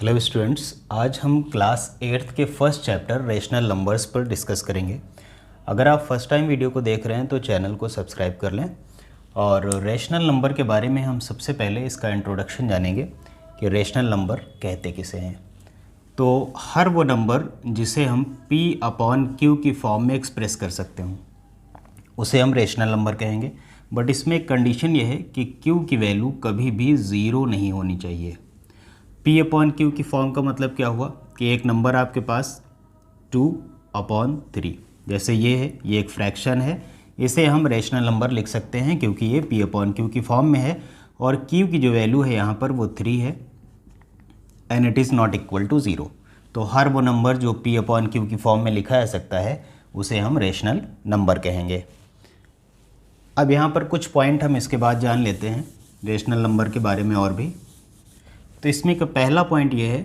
Hello students, आज हम class 8th के फर्स्ट चैप्टर रेशनल नंबर्स पर डिस्कस करेंगे। अगर आप फर्स्ट टाइम वीडियो को देख रहे हैं तो चैनल को सब्सक्राइब कर लें। और रेशनल नंबर के बारे में हम सबसे पहले इसका इंट्रोडक्शन जानेंगे कि रेशनल नंबर कहते किसे हैं। तो हर वो नंबर जिसे हम P/Q की फॉर्म में एक्सप्रेस कर सकते हों उसे हम रेशनल नंबर कहेंगे। बट इसमें एक कंडीशन ये है कि Q की वैल्यू कभी भी ज़ीरो नहीं होनी चाहिए। P/Q की फॉर्म का मतलब क्या हुआ कि एक नंबर आपके पास 2/3, जैसे ये है, ये एक फ्रैक्शन है, इसे हम रेशनल नंबर लिख सकते हैं क्योंकि ये P/Q की फॉर्म में है और Q की जो वैल्यू है यहाँ पर वो 3 है and it is not equal to 0। तो हर वो नंबर जो P/Q की फॉर्म में लिखा जा सकता है उसे हम रेशनल नंबर कहेंगे। अब यहाँ पर कुछ पॉइंट हम इसके बाद जान लेते हैं रेशनल नंबर के बारे में और भी। तो इसमें का पहला पॉइंट ये है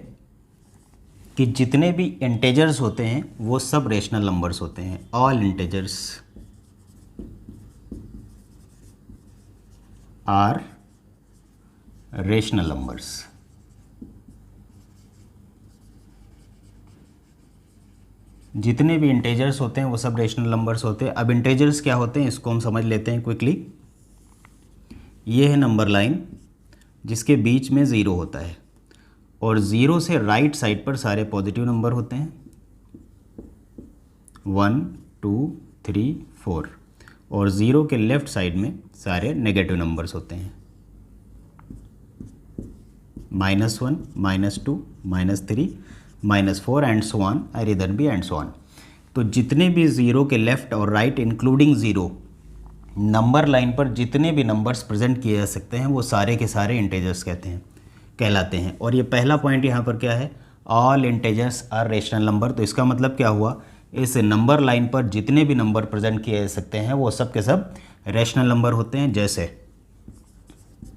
कि जितने भी इंटेजर्स होते हैं वो सब रेशनल नंबर्स होते हैं। All integers are rational numbers. जितने भी इंटेजर्स होते हैं वो सब रेशनल नंबर्स होते हैं। अब इंटेजर्स क्या होते हैं इसको हम समझ लेते हैं क्विकली। ये है नंबर लाइन जिसके बीच में ज़ीरो होता है और ज़ीरो से राइट साइड पर सारे पॉजिटिव नंबर होते हैं 1 2 3 4 और ज़ीरो के लेफ़्ट साइड में सारे नेगेटिव नंबर्स होते हैं -1 -2 -3 -4 एंड सो ऑन, और इधर भी एंड सो ऑन। तो जितने भी ज़ीरो के लेफ़्ट और right including zero number line पर जितने भी नंबर्स प्रेजेंट किए जा सकते हैं वो सारे के सारे इंटेजर्स कहलाते हैं। और ये पहला पॉइंट यहाँ पर क्या है, all integers are rational number. तो इसका मतलब क्या हुआ, इस नंबर लाइन पर जितने भी नंबर प्रेजेंट किए जा सकते हैं वो सब के सब रेशनल नंबर होते हैं। जैसे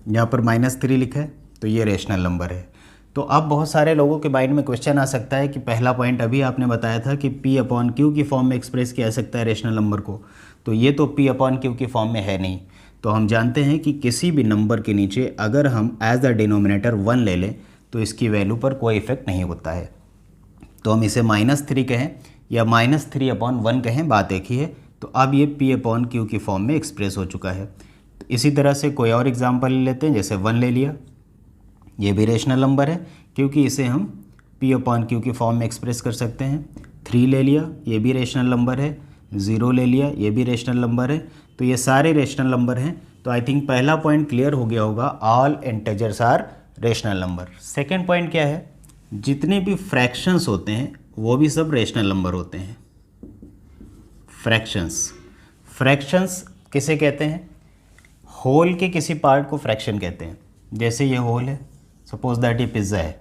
यहाँ पर -3 लिखा है तो ये रेशनल नंबर है। तो अब बहुत सारे लोगों के माइंड में क्वेश्चन आ सकता है कि पहला पॉइंट अभी आपने बताया था कि P/Q की फॉर्म में एक्सप्रेस किया जा सकता है रेशनल नंबर को, तो ये तो P/Q की फॉर्म में है नहीं। तो हम जानते हैं कि किसी भी नंबर के नीचे अगर हम एज अ डिनोमिनेटर 1 ले लें तो इसकी वैल्यू पर कोई इफेक्ट नहीं होता है। तो हम इसे -3 कहें या -3/1 कहें, बात एक ही है। तो अब ये P/Q की फॉर्म में एक्सप्रेस हो चुका है। तो इसी तरह से कोई और एग्जाम्पल ले लेते हैं, जैसे 1 ले लिया, ये भी रेशनल नंबर है क्योंकि इसे हम P/Q की फॉर्म में एक्सप्रेस कर सकते हैं। 3 ले लिया, ये भी रेशनल नंबर है। 0 ले लिया, ये भी रेशनल नंबर है। तो ये सारे रेशनल नंबर हैं। तो आई थिंक पहला पॉइंट क्लियर हो गया होगा, all integers are rational number. Second point क्या है, जितने भी फ्रैक्शंस होते हैं वो भी सब रेशनल नंबर होते हैं। फ्रैक्शंस किसे कहते हैं, होल के किसी पार्ट को फ्रैक्शन कहते हैं। जैसे ये होल है, सपोज दैट ये पिज़्ज़ा है,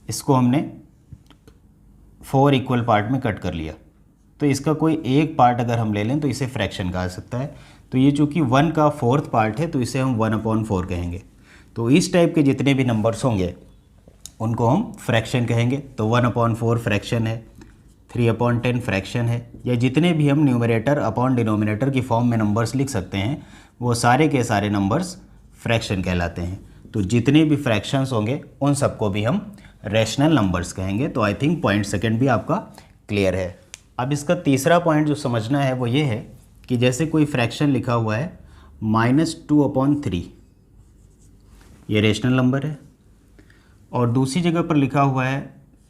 इसको हमने 4 इक्वल पार्ट में कट कर लिया, तो इसका कोई एक पार्ट अगर हम ले लें तो इसे फ्रैक्शन कहा जा सकता है। तो ये चूँकि 1 का 4th पार्ट है तो इसे हम 1/4 कहेंगे। तो इस टाइप के जितने भी नंबर्स होंगे उनको हम फ्रैक्शन कहेंगे। तो 1/4 फ्रैक्शन है, 3/10 फ्रैक्शन है, या जितने भी हम न्यूमरेटर अपॉन डिनोमिनेटर की फॉर्म में नंबर्स लिख सकते हैं वो सारे के सारे नंबर्स फ्रैक्शन कहलाते हैं। तो जितने भी फ्रैक्शंस होंगे उन सबको भी हम रेशनल नंबर्स कहेंगे। तो आई थिंक पॉइंट सेकंड भी आपका क्लियर है। अब इसका तीसरा पॉइंट जो समझना है वो ये है कि जैसे कोई फ्रैक्शन लिखा हुआ है -2/3, ये रेशनल नंबर है, और दूसरी जगह पर लिखा हुआ है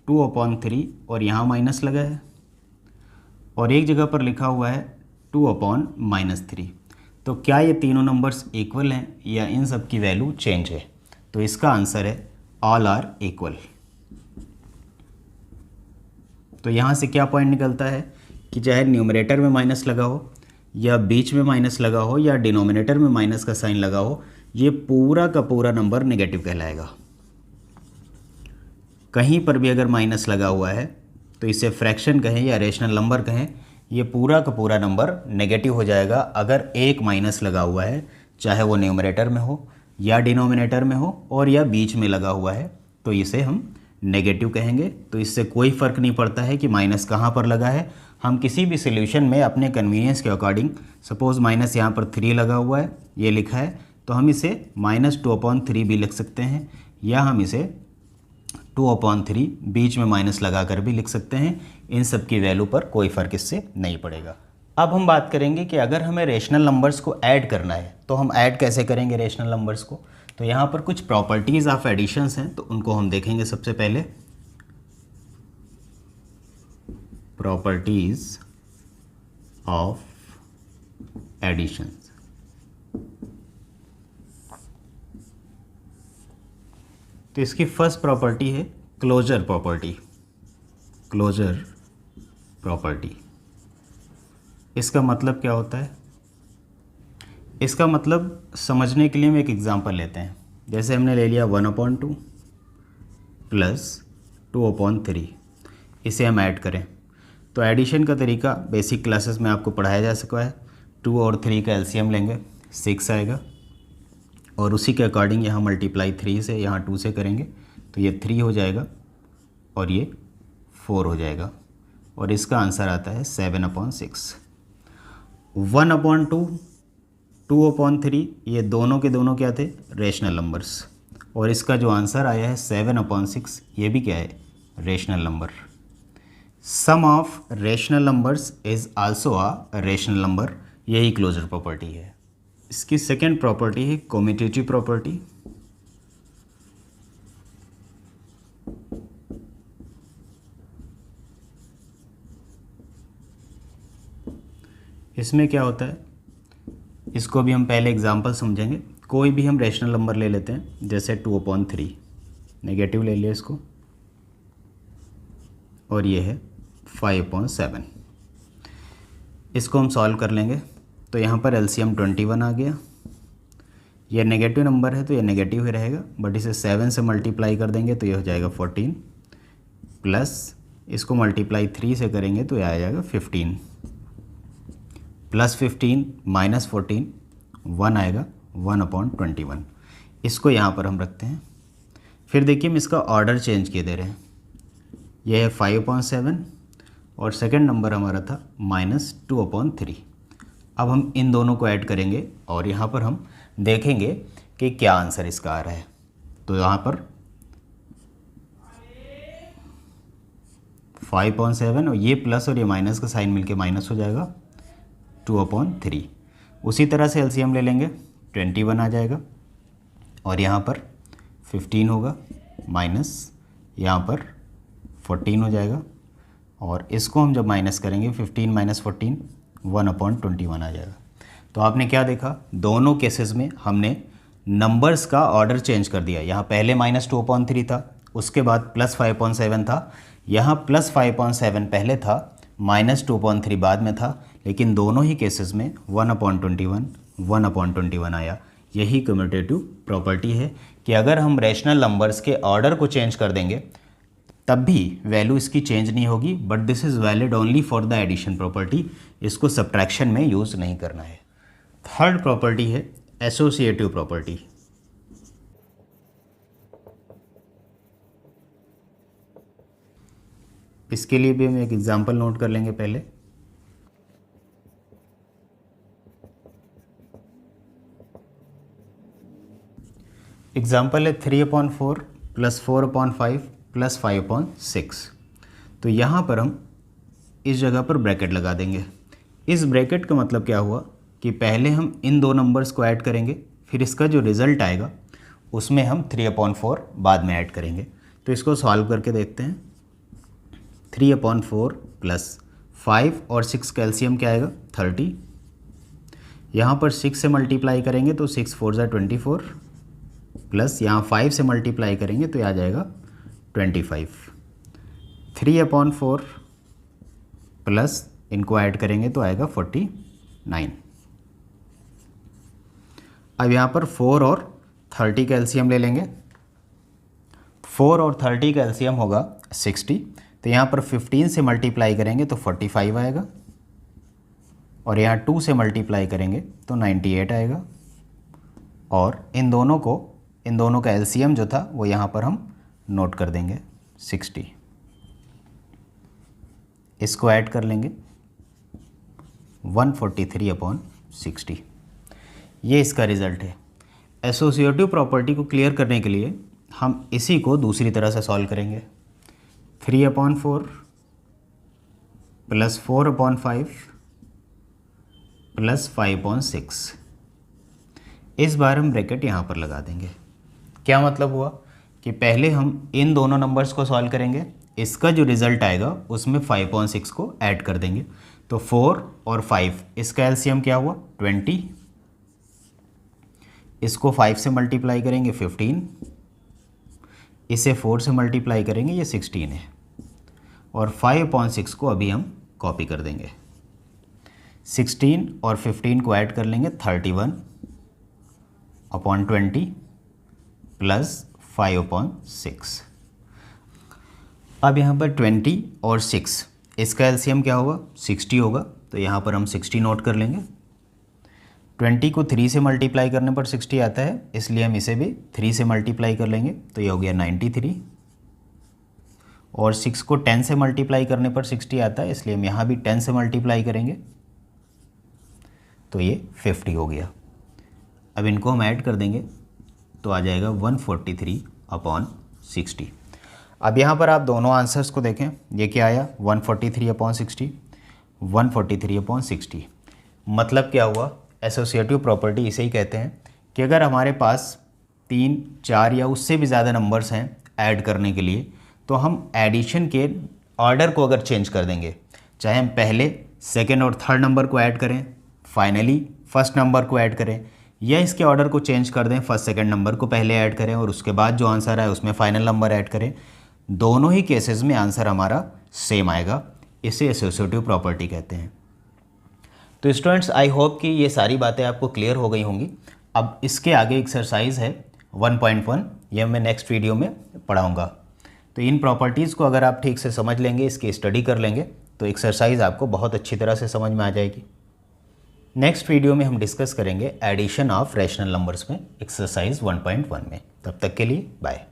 2/3 और यहाँ माइनस लगा है, और एक जगह पर लिखा हुआ है 2/-3। तो क्या ये तीनों नंबर्स इक्वल हैं या इन सब की वैल्यू चेंज है? तो इसका आंसर है ऑल आर इक्वल। तो यहाँ से क्या पॉइंट निकलता है कि चाहे न्यूमरेटर में माइनस लगा हो या बीच में माइनस लगा हो या डिनोमिनेटर में माइनस का साइन लगा हो, ये पूरा का पूरा नंबर नेगेटिव कहलाएगा। कहीं पर भी अगर माइनस लगा हुआ है तो इसे फ्रैक्शन कहें या रेशनल नंबर कहें, ये पूरा का पूरा नंबर नेगेटिव हो जाएगा अगर एक माइनस लगा हुआ है, चाहे वो न्यूमरेटर में हो या डिनोमिनेटर में हो और या बीच में लगा हुआ है, तो इसे हम नेगेटिव कहेंगे। तो इससे कोई फ़र्क नहीं पड़ता है कि माइनस कहाँ पर लगा है। हम किसी भी सॉल्यूशन में अपने कन्वीनियंस के अकॉर्डिंग, सपोज माइनस यहाँ पर 3 लगा हुआ है, ये लिखा है, तो हम इसे -2/3 भी लिख सकते हैं, या हम इसे 2/3, बीच में माइनस लगा कर भी लिख सकते हैं। इन सब की वैल्यू पर कोई फ़र्क इससे नहीं पड़ेगा। अब हम बात करेंगे कि अगर हमें रेशनल नंबर्स को ऐड करना है तो हम ऐड कैसे करेंगे रेशनल नंबर्स को। तो यहाँ पर कुछ प्रॉपर्टीज़ ऑफ एडिशंस हैं, तो उनको हम देखेंगे। सबसे पहले प्रॉपर्टीज़ ऑफ एडिशंस। तो इसकी फर्स्ट प्रॉपर्टी है क्लोजर प्रॉपर्टी। क्लोजर प्रॉपर्टी, इसका मतलब क्या होता है? इसका मतलब समझने के लिए हम एक एग्जांपल लेते हैं। जैसे हमने ले लिया 1/2 प्लस 2/3, इसे हम ऐड करें तो एडिशन का तरीका बेसिक क्लासेस में आपको पढ़ाया जा सका है। 2 और 3 का एलसीएम लेंगे, 6 आएगा, और उसी के अकॉर्डिंग यहाँ मल्टीप्लाई 3 से, यहाँ 2 से करेंगे तो ये 3 हो जाएगा और ये 4 हो जाएगा, और इसका आंसर आता है 7/6। 1/2, 2/3, ये दोनों के दोनों क्या थे? रेशनल नंबर्स, और इसका जो आंसर आया है 7/6, ये भी क्या है? Rational number. Sum of rational numbers is also a rational number, यही क्लोजर प्रॉपर्टी है। इसकी सेकेंड प्रॉपर्टी है कम्यूटेटिव प्रॉपर्टी। इसमें क्या होता है, इसको भी हम पहले एग्जांपल समझेंगे। कोई भी हम रेशनल नंबर ले लेते हैं, जैसे 2/3, नेगेटिव ले लिया इसको, और ये है 5/7। इसको हम सॉल्व कर लेंगे तो यहाँ पर एलसीएम 21 आ गया। ये नेगेटिव नंबर है तो ये नेगेटिव ही रहेगा, बट इसे 7 से मल्टीप्लाई कर देंगे तो ये हो जाएगा 14, प्लस इसको मल्टीप्लाई 3 से करेंगे तो ये आ जाएगा 15, प्लस 15 माइनस 14, 1 आएगा, 1/21। इसको यहाँ पर हम रखते हैं। फिर देखिए हम इसका ऑर्डर चेंज किए दे रहे हैं। यह है 5/7 और सेकंड नंबर हमारा था -2/3। अब हम इन दोनों को ऐड करेंगे और यहाँ पर हम देखेंगे कि क्या आंसर इसका आ रहा है। तो यहाँ पर 5/7 और ये प्लस और ये माइनस का साइन मिलके माइनस हो जाएगा, 2/3। उसी तरह से एलसीएम ले लेंगे, 21 आ जाएगा, और यहाँ पर 15 होगा, माइनस यहाँ पर 14 हो जाएगा, और इसको हम जब माइनस करेंगे 15 माइनस 14, 1/21 आ जाएगा। तो आपने क्या देखा, दोनों केसेस में हमने नंबर्स का ऑर्डर चेंज कर दिया। यहाँ पहले -2/3 था, उसके बाद +5/7 था, यहाँ +5/7 पहले था, -2/3 बाद में था, लेकिन दोनों ही केसेस में 1/21, 1/21 आया। यही कम्यूटेटिव प्रॉपर्टी है कि अगर हम रेशनल नंबर्स के ऑर्डर को चेंज कर देंगे तब भी वैल्यू इसकी चेंज नहीं होगी, but this is valid only for the addition property. इसको सब्ट्रैक्शन में यूज़ नहीं करना है। थर्ड प्रॉपर्टी है एसोसिएटिव प्रॉपर्टी। इसके लिए भी हम एक एग्जांपल नोट कर लेंगे पहले। एग्जांपल है 3/4 + 4/5 + 5/6। तो यहाँ पर हम इस जगह पर ब्रैकेट लगा देंगे। इस ब्रैकेट का मतलब क्या हुआ कि पहले हम इन दो नंबर्स को ऐड करेंगे, फिर इसका जो रिज़ल्ट आएगा उसमें हम 3/4 बाद में ऐड करेंगे। तो इसको सॉल्व करके देखते हैं। 3/4 + 5 और 6 का एलसीएम क्या आएगा? 30। यहाँ पर 6 से मल्टीप्लाई करेंगे तो 6 4 ज़ा 24, प्लस यहाँ 5 से मल्टीप्लाई करेंगे तो आ जाएगा 25। 3/4 प्लस इनको ऐड करेंगे तो आएगा 49। अब यहाँ पर 4 और 30 का एलसीएम ले लेंगे। 4 और 30 का एलसीएम होगा 60, तो यहाँ पर 15 से मल्टीप्लाई करेंगे तो 45 आएगा, और यहाँ 2 से मल्टीप्लाई करेंगे तो 98 आएगा, और इन दोनों का एलसीएम जो था वो यहाँ पर हम नोट कर देंगे 60। इसको ऐड कर लेंगे 143/60। ये इसका रिज़ल्ट है। एसोसिएटिव प्रॉपर्टी को क्लियर करने के लिए हम इसी को दूसरी तरह से सॉल्व करेंगे। 3/4 प्लस 4/5 प्लस 5/6। इस बार हम ब्रैकेट यहाँ पर लगा देंगे। क्या मतलब हुआ कि पहले हम इन दोनों नंबर्स को सॉल्व करेंगे, इसका जो रिज़ल्ट आएगा उसमें 5/6 को ऐड कर देंगे। तो 4 और 5, इसका एलसीएम क्या हुआ 20, इसको 5 से मल्टीप्लाई करेंगे 15, इसे 4 से मल्टीप्लाई करेंगे ये 16 है, और 5/6 को अभी हम कॉपी कर देंगे। 16 और 15 को ऐड कर लेंगे 31/20 प्लस 5/6। अब यहाँ पर 20 और 6, इसका एलसीएम क्या होगा 60 होगा, तो यहाँ पर हम 60 नोट कर लेंगे। 20 को 3 से मल्टीप्लाई करने पर 60 आता है, इसलिए हम इसे भी 3 से मल्टीप्लाई कर लेंगे, तो ये हो गया 93। और 6 को 10 से मल्टीप्लाई करने पर 60 आता है, इसलिए हम यहाँ भी 10 से मल्टीप्लाई करेंगे, तो ये 50 हो गया। अब इनको हम ऐड कर देंगे तो आ जाएगा 143/60। अब यहाँ पर आप दोनों आंसर्स को देखें, ये क्या आया 143/60, 143/60। मतलब क्या हुआ, एसोसिएटिव प्रॉपर्टी इसे ही कहते हैं कि अगर हमारे पास 3, 4 या उससे भी ज़्यादा नंबर्स हैं ऐड करने के लिए, तो हम एडिशन के ऑर्डर को अगर चेंज कर देंगे, चाहे हम पहले सेकेंड और थर्ड नंबर को ऐड करें, फाइनली फर्स्ट नंबर को ऐड करें, या इसके ऑर्डर को चेंज कर दें, फर्स्ट सेकंड नंबर को पहले ऐड करें और उसके बाद जो आंसर है उसमें फाइनल नंबर ऐड करें, दोनों ही केसेस में आंसर हमारा सेम आएगा। इसे एसोसिएटिव प्रॉपर्टी कहते हैं। तो स्टूडेंट्स, आई होप कि ये सारी बातें आपको क्लियर हो गई होंगी। अब इसके आगे एक्सरसाइज है 1.1, यह मैं नेक्स्ट वीडियो में पढ़ाऊँगा। तो इन प्रॉपर्टीज़ को अगर आप ठीक से समझ लेंगे, इसकी स्टडी कर लेंगे, तो एक्सरसाइज आपको बहुत अच्छी तरह से समझ में आ जाएगी। नेक्स्ट वीडियो में हम डिस्कस करेंगे एडिशन ऑफ रैशनल नंबर्स में एक्सरसाइज 1.1 में। तब तक के लिए बाय।